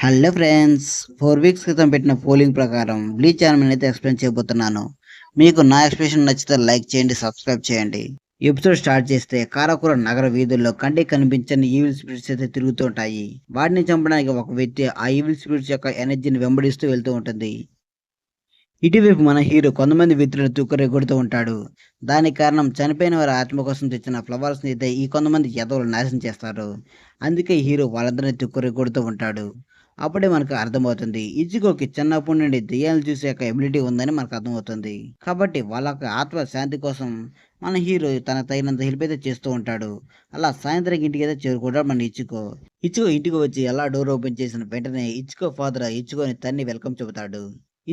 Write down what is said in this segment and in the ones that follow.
Hello friends, 4 weeks క్రితం పెట్టిన polling ప్రకారం బ్లీచ్ యానిమల్ అయితే ఎక్స్ప్లెయిన్ చేయబోతున్నాను. మీకు నా ఎక్స్ప్లెనేషన్ నచ్చితే లైక్ చేయండి, సబ్స్క్రైబ్ చేయండి. ఎపిసోడ్ స్టార్ట్ చేస్తే కారాకుర నగర వీధుల్లో కంటికి కనిపించని ఈవిల్ స్పిరిట్స్ అయితే తిరుగుతూ ఉంటాయి. వాటిని చంపడానికి ఒక వ్యక్తి ఆ ఈవిల్ స్పిరిట్స్ యొక్క ఎనర్జీని వెంబడిస్తూ వెళ్తూ ఉంటుంది. ఇటువైపు మన హీరో కొంతమంది వ్యక్తులను తుక్కరెగొడుతూ ఉంటాడు. దానికి కారణం చనిపోయిన వారి ఆత్మ కోసం తెచ్చిన ఫ్లవర్స్ ని అయితే ఈ కొంతమంది ఎదవలు నాశనం చేస్తారు. అందుకే ఈ హీరో వాళ్ళందరినీ తుక్కరెగొడుతూ ఉంటాడు. అప్పుడే మనకు అర్థమవుతుంది ఇజిగోకి చిన్నప్పటి నుండి దెయ్యాలు చూసే యొక్క ఎబిలిటీ ఉందని మనకు అర్థమవుతుంది. కాబట్టి వాళ్ళ యొక్క ఆత్మ శాంతి కోసం మన హీరో తన తగినంత హెల్ప్ అయితే చేస్తూ ఉంటాడు. అలా సాయంత్రం ఇంటికి అయితే చేరుకుంటాడు మన ఇచ్చుకో. ఇచ్చుకో ఇంటికి వచ్చి ఎలా డోర్ ఓపెన్ చేసిన వెంటనే ఇచ్చుకో ఫాదర్ ఇచ్చుకోని తన్ని వెల్కమ్ చెబుతాడు.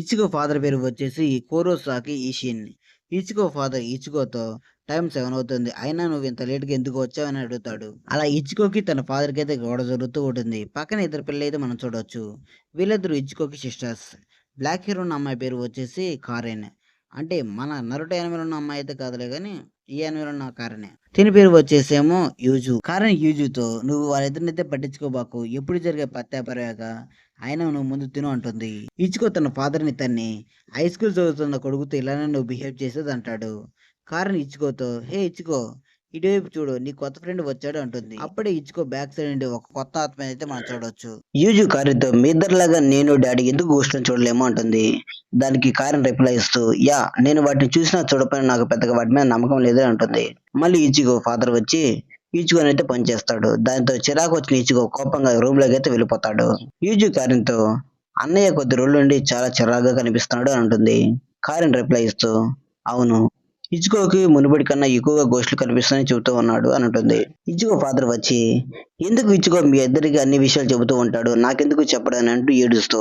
ఇచిగో ఫాదర్ పేరు వచ్చేసి కోరోసాకి ఈషిన్. ఇచిగో ఫాదర్ ఇచిగోతో టైం 7 అవుతుంది, అయినా నువ్వు ఇంత లేట్గా ఎందుకు వచ్చావని అడుగుతాడు. అలా ఇచిగోకి తన ఫాదర్కి అయితే గొడవ జరుగుతూ ఉంటుంది. పక్కన ఇద్దరు పిల్లలు అయితే మనం చూడవచ్చు. వీళ్ళిద్దరు ఇచిగోకి సిస్టర్స్. బ్లాక్ హీరో ఉన్న అమ్మాయి పేరు వచ్చేసి కారెన్. అంటే మన నరుటో యానిమేలో ఉన్న అమ్మాయి అయితే కాదులే కానీ ఈ యానిమేలో ఉన్న కారెనే. తిని పేరు వచ్చేసేమో యూజు. కారెన్ యూజుతో నువ్వు వాళ్ళిద్దరినైతే పట్టించుకోబాకు, ఎప్పుడు జరిగే పత్యాపరగా అయినా నువ్వు ముందు తిను అంటుంది. ఇచ్చుకో తన ఫాదర్ని తన్ని హై స్కూల్ చదువుతున్న కొడుకుతో ఇలానే నువ్వు బిహేవ్ చేసేది అంటాడు. కారణం ఇచ్చుకోతో హే ఇచ్చుకో ఇటువైపు చూడు నీ కొత్త ఫ్రెండ్ వచ్చాడు అంటుంది. అప్పుడే ఇచ్చుకో బ్యాక్ సైడ్ నుండి ఒక కొత్త ఆత్మ అయితే మనం చూడవచ్చు. యూజు కారుతో మీ ఇద్దరులాగా నేను డాడీ ఎందుకు గోస్ట్లను చూడలేమో అంటుంది. దానికి కారణం రిప్లై ఇస్తూ యా నేను వాటిని చూసినా చూడపోయినా నాకు పెద్దగా వాటి మీద నమ్మకం లేదే అంటుంది. మళ్ళీ ఇచ్చుకో ఫాదర్ వచ్చి ఈచుకొని అయితే పనిచేస్తాడు. దాంతో చిరాకు వచ్చిన ఈచుకో కోపంగా రూమ్ లోకి అయితే వెళ్ళిపోతాడు. యూజు కారిన్తో అన్నయ్య కొద్ది రోజుల నుండి చాలా చిరాకుగా కనిపిస్తున్నాడు అని అంటుంది. కారిన్ రిప్లై ఇస్తూ అవును ఇచుకోకి మునుపటి కన్నా ఎక్కువగా గోష్లు కనిపిస్తాయని చెబుతూ ఉన్నాడు అని అంటుంది. ఇచుకో ఫాదర్ వచ్చి ఎందుకు ఇచుకో మీ ఇద్దరికి అన్ని విషయాలు చెబుతూ ఉంటాడు, నాకెందుకు చెప్పడు అని అంటూ ఏడుస్తూ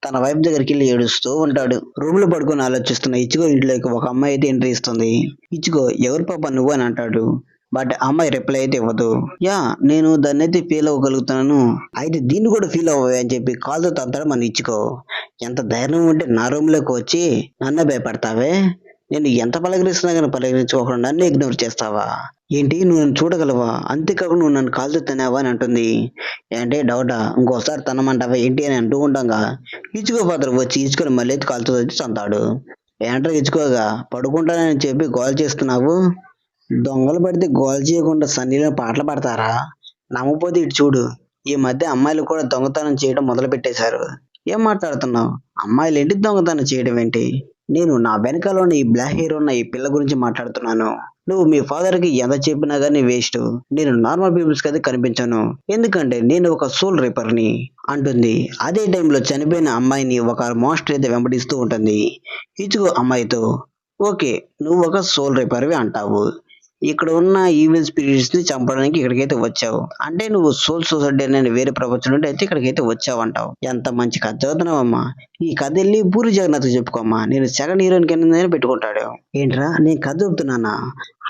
తన వైఫ్ దగ్గరికి వెళ్ళి ఏడుస్తూ ఉంటాడు. రూమ్ లో పడుకొని ఆలోచిస్తున్న ఇచుకో ఇంట్లోకి ఒక అమ్మాయి అయితే ఎంట్రీ ఇస్తుంది. ఇచుకో ఎవరు పాప నువ్వు అని అంటాడు. బట్ అమ్మాయి రిప్లై అయితే ఇవ్వదు. యా నేను దాన్ని అయితే ఫీల్ అవ్వగలుగుతున్నాను, అయితే దీన్ని కూడా ఫీల్ అవ్వవే అని చెప్పి కాల్తో తంతాడు మన ఇచ్చుకో. ఎంత ధైర్యం ఉంటే నా రూమ్ లోకి వచ్చి నన్నే భయపడతావే, నేను ఎంత పలకరిస్తున్నా కానీ పలకరించుకోకుండా నన్ను ఇగ్నోర్ చేస్తావా ఏంటి, నువ్వు నన్ను చూడగలవా, అంతేకాకుండా నువ్వు నన్ను కాల్తో తినావా అని అంటుంది. అంటే డౌటా, ఇంకోసారి తనమంటావా ఏంటి అని అంటూ ఉంటాగా. ఇచ్చుకో ఫాదర్ వచ్చి ఇచ్చుకొని మళ్ళీ కాల్తో వచ్చి చంతాడు. ఏంటో ఇచ్చుకోగా పడుకుంటానని చెప్పి గోల్ చేస్తున్నావు, దొంగలు పడితే గోల చేయకుండా సన్నీలో పాటలు పాడతారా, నమ్మపోతే ఇటు చూడు, ఈ మధ్య అమ్మాయిలు కూడా దొంగతనం చేయడం మొదలు పెట్టేశారు. ఏం మాట్లాడుతున్నావు, అమ్మాయిలు ఏంటి దొంగతనం చేయడం ఏంటి, నేను నా వెనకాల ఉన్న ఈ బ్లాక్ హెయిర్ ఉన్న ఈ పిల్ల గురించి మాట్లాడుతున్నాను. నువ్వు మీ ఫాదర్ కి ఎంత చెప్పినా గానీ వేస్ట్, నేను నార్మల్ పీపుల్స్ కి అయితే కనిపించాను, ఎందుకంటే నేను ఒక సోల్ రేపర్ ని అంటుంది. అదే టైంలో చనిపోయిన అమ్మాయిని ఒక మోస్టర్ అయితే వెంబడిస్తూ ఉంటుంది. ఇచ్చుకో అమ్మాయితో ఓకే నువ్వు ఒక సోల్ రేపర్వి అంటావు, ఇక్కడ ఉన్న ఈవిల్ స్పిరిట్స్ ని చంపడానికి ఇక్కడికైతే వచ్చావు, అంటే నువ్వు సోల్ సొసైటీ అనే వేరే ప్రపంచం నుండి అయితే ఇక్కడికైతే వచ్చావు అంటావు. ఎంత మంచి కథ చదువుతున్నావమ్మా, ఈ కథ వెళ్ళి పూరి జగన్నాథ్ చెప్పుకోమ్మా, నేను సెకండ్ హీరోయిన్ కింద పెట్టుకుంటాడు. ఏంట్రా నేను కథ చెబుతున్నానా,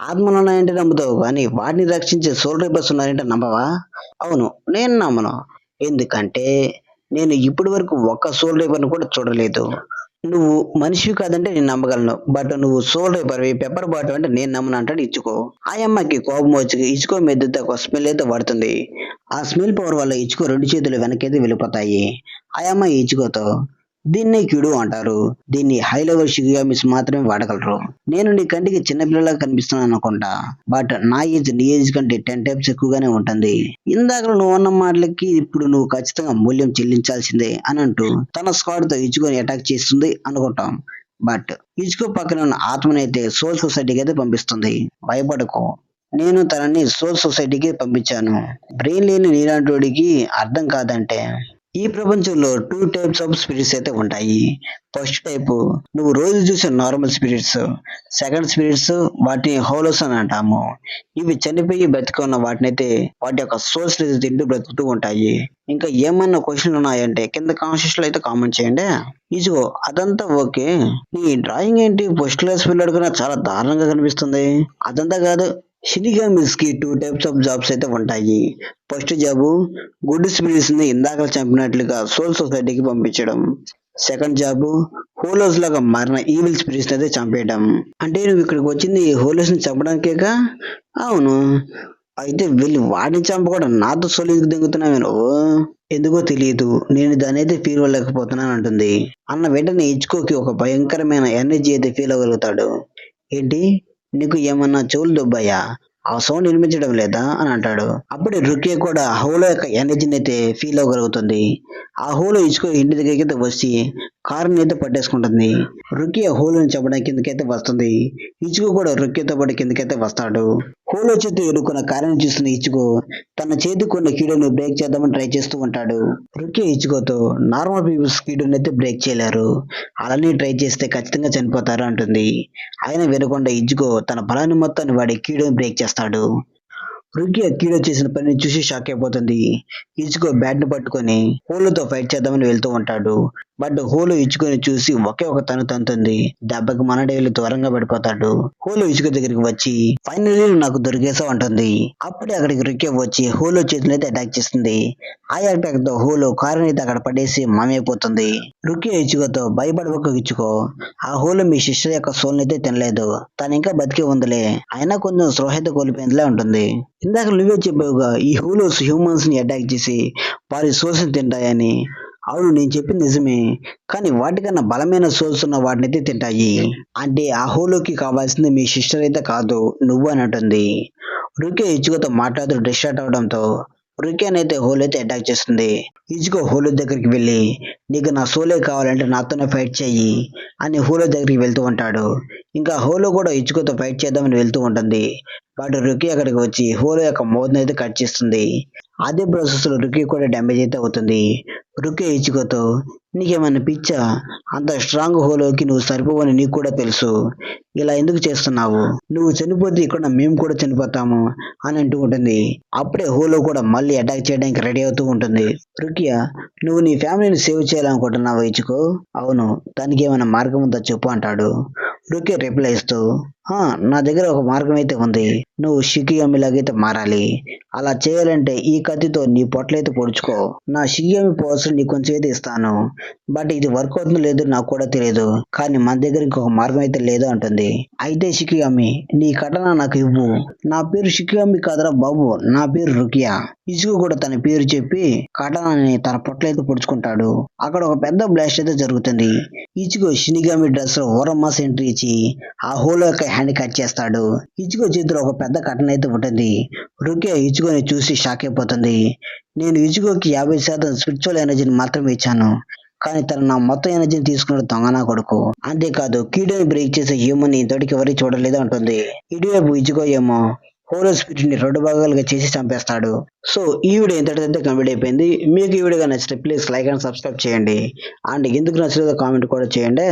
ఆత్మలు ఉన్నాయంటే నమ్ముతావు కానీ వాటిని రక్షించే సోల్ రేపర్స్ ఉన్నాయంటే నమ్మవా. అవును నేను నమ్మను, ఎందుకంటే నేను ఇప్పటి వరకు ఒక్క సోల్ రేపర్ని కూడా చూడలేదు. నువ్వు మనిషివి కాదంటే నేను నమ్మగలను, బట్ నువ్వు సోల్ రేపర్వి పెప్పర్ బాటం అంటే నేను నమ్మను అంటాడు ఇచ్చుకో. ఆ అమ్మాయికి కోపం వచ్చి ఇచ్చుకో మీద ఒక స్మెల్ అయితే పడుతుంది. ఆ స్మెల్ పవర్ వల్ల ఇచ్చుకో 2 చేతులు వెనకైతే వెళ్ళిపోతాయి. ఆ అమ్మాయి ఇచ్చుకోతో దీన్నే క్యూడు అంటారు, దీన్ని హై లెవెల్ షిగామిస్ మాత్రమే వాడగలరు. నేను నీ కంటికి చిన్నపిల్లలా కనిపిస్తున్నాను అనుకుంటా, బట్ నా ఏజ్ నీ ఏజ్ కంటే 10 టైమ్స్ ఎక్కువగానే ఉంటుంది. ఇందాక నువ్వు అన్న మాటలకి ఇప్పుడు నువ్వు ఖచ్చితంగా మూల్యం చెల్లించాల్సిందే అని అంటూ తన స్క్వాడ్ తో ఇచ్చుకొని అటాక్ చేస్తుంది అనుకుంటాం. బట్ ఇచ్చుకో పక్కన ఉన్న ఆత్మనైతే సోల్ సొసైటీకి అయితే పంపిస్తుంది. భయపడకు, నేను తనని సోల్ సొసైటీకి పంపించాను. బ్రెయిన్ లేని నీలాంటోడికి అర్థం కాదంటే ఈ ప్రపంచంలో 2 టైప్స్ ఆఫ్ స్పిరిట్స్ అయితే ఉంటాయి. ఫస్ట్ టైప్ నువ్వు రోజు చూసే నార్మల్ స్పిరిట్స్, సెకండ్ స్పిరిట్స్ వాటిని హోలోస్ అని అంటాము. ఇవి చనిపోయి బ్రతుకున్న వాటినైతే వాటి యొక్క సోల్స్ తింటూ బ్రతుకుతూ ఉంటాయి. ఇంకా ఏమన్నా క్వశ్చన్లు ఉన్నాయంటే కింద కామెంట్స్ లో అయితే కామెంట్ చేయండి. ఇదిగో అదంతా ఓకే, నీ డ్రాయింగ్ ఏంటి ఫస్ట్ క్లాస్ పిల్లడు కన్నా చాలా దారుణంగా కనిపిస్తుంది. అదంతా కాదు, షినిగామిస్ కి 2 టైప్స్ ఆఫ్ జాబ్స్ అయితే ఉంటాయి. ఫస్ట్ జాబు గుడ్ స్పిరిట్స్ ని ఇందాక చంపినట్లుగా సోల్ సొసైటీకి పంపించడం. సెకండ్ జాబు హోలోస్ లాగా మారిన ఈవిల్ స్పిరిట్స్ అయితే చంపేయడం. అంటే నువ్వు ఇక్కడికి వచ్చింది హోలోస్ ని చంపడానికేగా. అవును, అయితే వెళ్ళి వాడిని చంపకుండా నాతో సోల్ ఎందుకు దిగుతున్నావు నువ్వు. ఎందుకో తెలియదు, నేను దాని అయితే ఫీల్ అవ్వలేకపోతున్నాను అంటుంది. అన్న వెంటనే ఇచ్చుకోకి ఒక భయంకరమైన ఎనర్జీ అయితే ఫీల్ అవ్వగలుగుతాడు. ఏంటి, నీకు ఏమన్నా చెవులు దుబ్బాయా, ఆ సౌండ్ వినిపించడం లేదా అని అంటాడు. అప్పుడే రుకే కూడా హోలో యొక్క ఎనర్జీని అయితే ఫీల్ అవ్వగలుగుతుంది. ఆ హోలో ఇచ్చుకో ఇంటి దగ్గరికి అయితే వచ్చి కారుని అయితే పట్టేసుకుంటుంది. రుకే హోలోని చెప్పడానికి కిందకైతే వస్తుంది. ఇచ్చుకో కూడా రుకేతో పాటు కిందకైతే వస్తాడు. హోలో చేతి ఎదుర్కొన్న కారుని చూస్తున్న ఇచ్చుకో తన చేతికి ఉన్న కీడును బ్రేక్ చేద్దామని ట్రై చేస్తూ ఉంటాడు. రుకే ఇచ్చుకోతో నార్మల్ పీపుల్స్ కీడుని అయితే బ్రేక్ చేయలేరు, అలానే ట్రై చేస్తే ఖచ్చితంగా చనిపోతారు అంటుంది. అయినా వినకుండా ఇచ్చుకో తన బలాన్ని మొత్తాన్ని వాడి కీడుని బ్రేక్ చేస్తాడు. రుకి కీడో చేసిన పనిని చూసి షాక్ అయిపోతుంది. ఇచ్చుకో బ్యాట్ ని పట్టుకొని హోలుతో ఫైట్ చేద్దామని వెళ్తూ ఉంటాడు. బట్ హోలు ఇచ్చుకొని చూసి ఒకే ఒక తను తంతుంది. దెబ్బకి మనడే వెళ్ళి దూరంగా పడిపోతాడు. హోలు ఇచ్చుక దగ్గరికి వచ్చి ఫైనల్లీ నాకు దొరికేసావు అంటుంది. అప్పుడే అక్కడికి రుకే వచ్చి హోలో చేతిని అయితే అటాక్ చేస్తుంది. ఆ అటాక్ తో హోలో కారుని అయితే అక్కడ పడేసి మామైపోతుంది. రుకే ఇచ్చుకోతో భయపడబోక ఇచ్చుకో, ఆ హోలో మీ సిస్టర్ యొక్క సోల్ అయితే తినలేదు, తను ఇంకా బతికే ఉందిలే, అయినా కొంచెం స్పృహ అయితే కోల్పోయిందిలే ఉంటుంది. ఇందాక నువ్వే చెప్పావుగా ఈ హూలోస్ హ్యూమన్స్ ని అటాక్ చేసి వారి సోల్స్ ని తింటాయని. అవును, నేను చెప్పింది నిజమే, కానీ వాటికన్నా బలమైన సోల్స్ ఉన్న వాటిని అయితే తింటాయి. అంటే ఆ హోలోకి కావాల్సింది మీ సిస్టర్ అయితే కాదు, నువ్వు అని అంటుంది. రుకే ఇచ్చుకోతో మాట్లాడుతూ డిస్ట్రాక్ట్ అవడంతో రుకేన్ అయితే హోల్ అయితే అటాక్ చేస్తుంది. ఇచ్చుకో హోలో దగ్గరికి వెళ్ళి నీకు నా సోలే కావాలంటే నాతోనే ఫైట్ చెయ్యి అని హోలో దగ్గరికి వెళ్తూ ఉంటాడు. ఇంకా హోలో కూడా ఇచ్చుకోతో ఫైట్ చేద్దామని వెళ్తూ ఉంటుంది. బట్ రుకి అక్కడికి వచ్చి హోలో యొక్క మౌత్ అయితే కట్ చేస్తుంది. అదే ప్రాసెస్ లో రుకి కూడా డ్యామేజ్ అయితే అవుతుంది. రుకి ఇచ్చుకోతో నీకేమైనా పిచ్చా, అంత స్ట్రాంగ్ హోలోకి నువ్వు సరిపోవని నీకు కూడా తెలుసు, ఇలా ఎందుకు చేస్తున్నావు, నువ్వు చనిపోతే ఇక్కడ మేము కూడా చనిపోతాము అని అంటూ ఉంటుంది. అప్పుడే హోలో కూడా మళ్ళీ అటాక్ చేయడానికి రెడీ అవుతూ ఉంటుంది. రుకియా, నువ్వు నీ ఫ్యామిలీని సేవ్ చేయాలనుకుంటున్నావు ఇచ్చుకో, అవును, దానికి ఏమైనా మార్గం ఉందో చెప్పు అంటాడు. రుకే రిప్లై ఇస్తూ నా దగ్గర ఒక మార్గం అయితే ఉంది, నువ్వు షికియామి లాగైతే మారాలి, అలా చేయాలంటే ఈ కత్తితో నీ పొట్లయితే పొడుచుకో, నా షికియామి పవర్స్ నీ కొంచెం అయితే ఇస్తాను, బట్ ఇది వర్క్ అవుతుందో లేదో నాకు కూడా తెలియదు, కానీ మన దగ్గర ఇంకొక మార్గం అయితే లేదు అంటుంది. అయితే షికియామి నీ కటన నాకు ఇవ్వు, నా పేరు షికియామి కాదరా బాబు, నా పేరు రుకియా. ఇసుకు కూడా తన పేరు చెప్పి కటనాని తన పొట్లయితే పొడుచుకుంటాడు. అక్కడ ఒక పెద్ద బ్లాస్ట్ అయితే జరుగుతుంది. ఇచుకో షినిగామి డ్రెస్ లో ఓరమాస్ ఎంట్రీ ఇచ్చి ఆ హోలో యొక్క హ్యాండ్ కట్ చేస్తాడు. ఇచుకో చేతిలో ఒక పెద్ద కటన అయితే ఉంటుంది. రుకే ఇచుకోని చూసి షాక్ అయిపోతుంది. నేను ఇచుకోకి 50% స్పిరిచువల్ ఎనర్జీని మాత్రమే ఇచ్చాను, కానీ తను నా మొత్తం ఎనర్జీని తీసుకున్నాడు దొంగ నా కొడుకు, అంతేకాదు కీడోని బ్రేక్ చేసే హ్యూమన్ ఇంతటికి ఎవరికి చూడలేదు అంటుంది. ఇటువైపు ఇచుకో ఏమో హోలో స్పిరిట్ ని 2 భాగాలుగా చేసి చంపేస్తాడు. సో ఈ వీడియో ఇంతటితో కంప్లీట్ అయిపోయింది. మీకు ఈ వీడియో నచ్చితే ప్లీజ్ లైక్ అండ్ సబ్స్క్రైబ్ చేయండి. అండ్ ఎందుకు నచ్చలేదో కామెంట్ కూడా చేయండి.